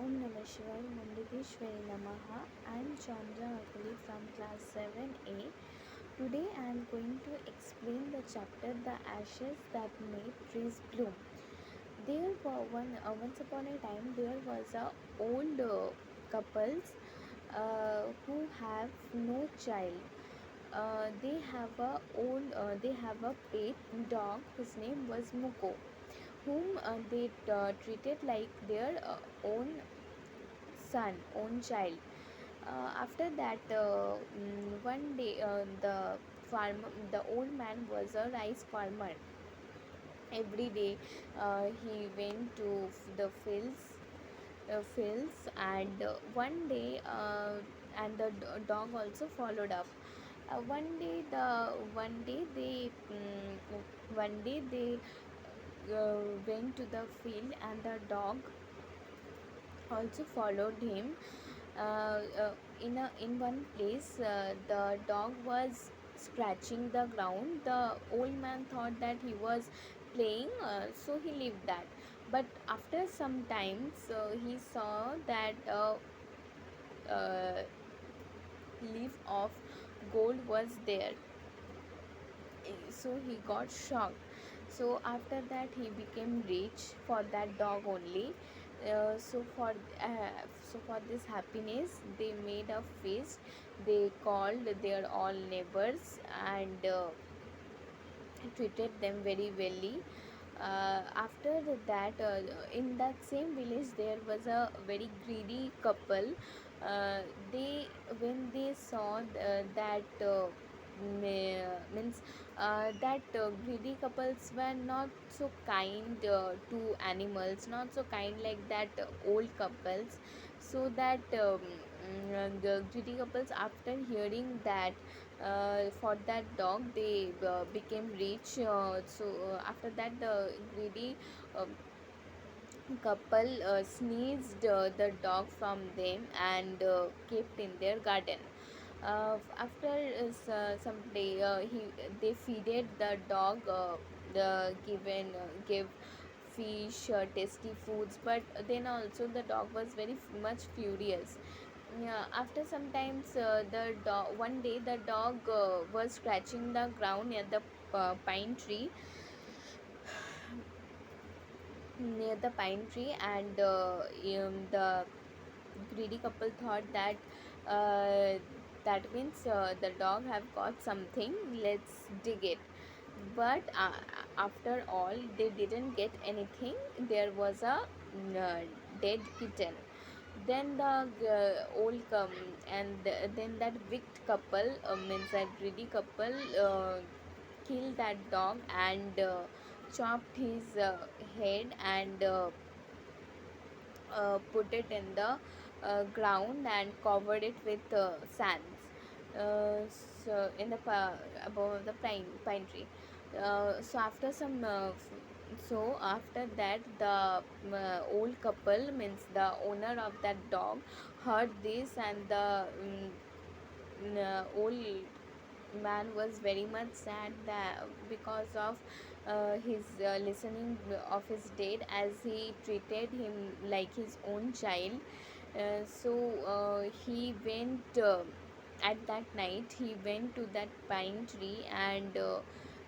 Om Namah Shivaya Nanditeshwari Namaha. I am Chandra, a colleague from class 7A. Today I am going to explain the chapter The Ashes That Made Trees Bloom. Once upon a time there was a old couples who have no child. They have a pet dog whose name was Muko, whom they treated like their own child. After that, one day, the old man was a rice farmer. Every day, he went to fields, and and the dog also followed up. One day they went to the field, and the dog also followed him. In one place, the dog was scratching the ground. The old man thought that he was playing, so he left that. But after some times, he saw that uh, leaf of gold was there, so he got shocked. So after that he became rich for that dog only. So for this happiness they made a feast. They called their all neighbors and treated them very well. After that, in that same village there was a very greedy couple. They When they saw that means that greedy couples were not so kind to animals, not so kind like that old couples. So that the greedy couples, after hearing that for that dog, they became rich. After that, the greedy couple sneezed the dog from them and kept in their garden. After some day, they feeded the dog, gave fish, tasty foods. But then also the dog was very much furious. Yeah, after some times, one day the dog was scratching the ground near the pine tree, and the greedy couple thought that that means the dog have got something, let's dig it. But after all, they didn't get anything. There was a dead kitten. Then the old then that wicked couple, means that greedy couple, killed that dog and chopped his head and put it in the ground and covered it with sands, above the pine tree. So after that, the old couple, means the owner of that dog, heard this, and the old man was very much sad, that because of his listening of his dad, as he treated him like his own child. He went at that night, he went to that pine tree, and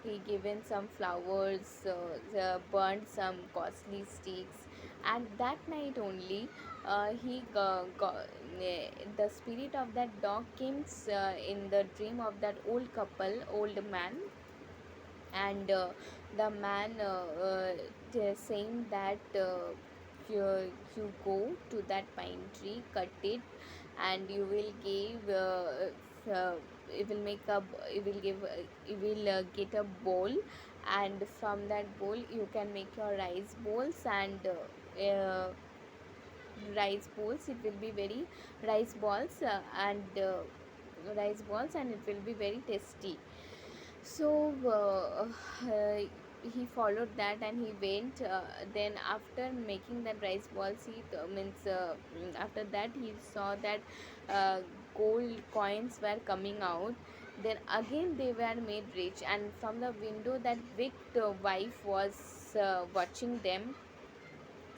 he given some flowers, burned some costly sticks. And that night only, the spirit of that dog came in the dream of that old man. And the man saying that you go to that pine tree, cut it, and you will give it will make a it will give you will get a bowl, and from that bowl you can make your uh, rice bowls. It will be very rice balls, and it will be very tasty. So he followed that, and he went. Then after making that rice balls, after that he saw that uh, gold coins were coming out. Then again they were made rich, and from the window that wicked wife was watching them,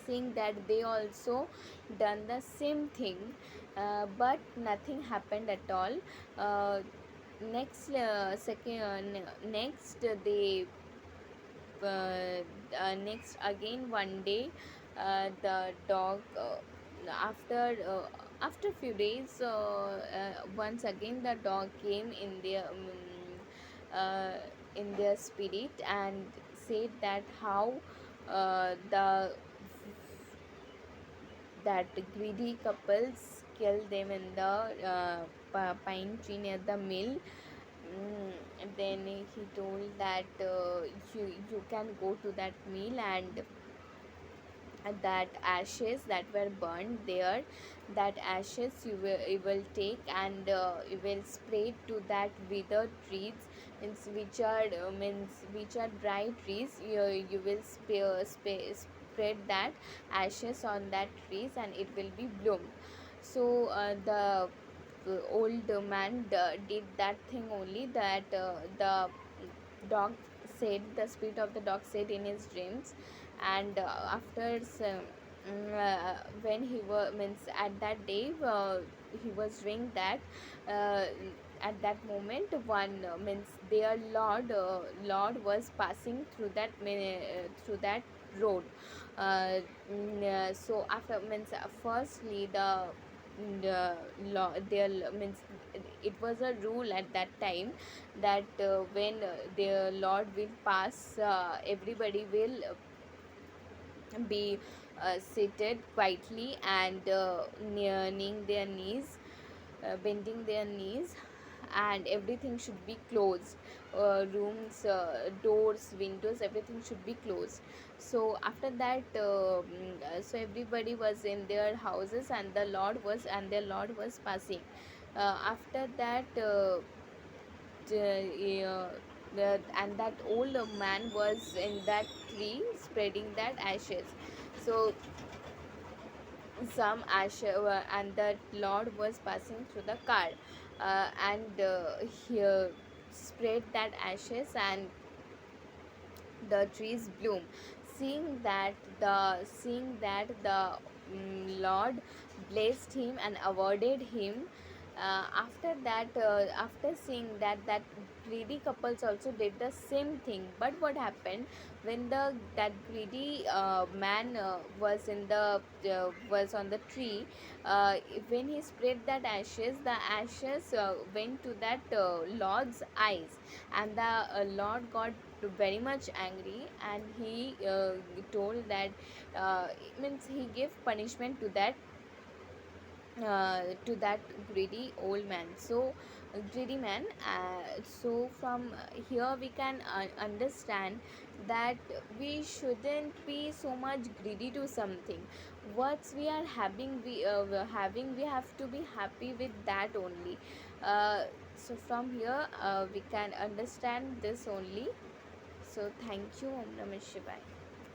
seeing that they also done the same thing, but nothing happened at all. uh, next they next again one day, the dog, after few days, once again the dog came uh, in their spirit and said that how the that greedy couples kill them in the pine tree near the mill. Then he told that you can go to that mill, and that ashes that were burned there, that ashes you will take, and you will spray to that withered trees, means which are dry trees. You will spread that ashes on that trees, and it will be bloomed. So the old man did that thing only, that the dog the spirit of the dog said in his dreams. And after when he was, means at that day, he was doing that. uh, at that moment, one means their lord was passing through through that road. So after, means firstly the law there, means it was a rule at that time that when the lord will pass, everybody will be seated quietly and kneeling their knees, bending their knees, and everything should be closed. Rooms, doors, windows, everything should be closed. So after that, so everybody was in their houses, and their lord was passing. After that, and that old man was in that tree spreading that ashes. So some ash and the lord was passing through the car, and he spread that ashes, and the trees bloom. Seeing that the lord blessed him and awarded him. After that, after seeing that, that greedy couples also did the same thing. But what happened, when the that greedy man was on the tree, uh, when he spread that ashes, the ashes went to that lord's eyes, and the lord got very much angry, and he told that, means he gave punishment to that greedy old man. So greedy man. So from here we can understand that we shouldn't be so much greedy to something. What we are having, we have to be happy with that only. So from here we can understand this only. So thank you. Om Namah Shivaya.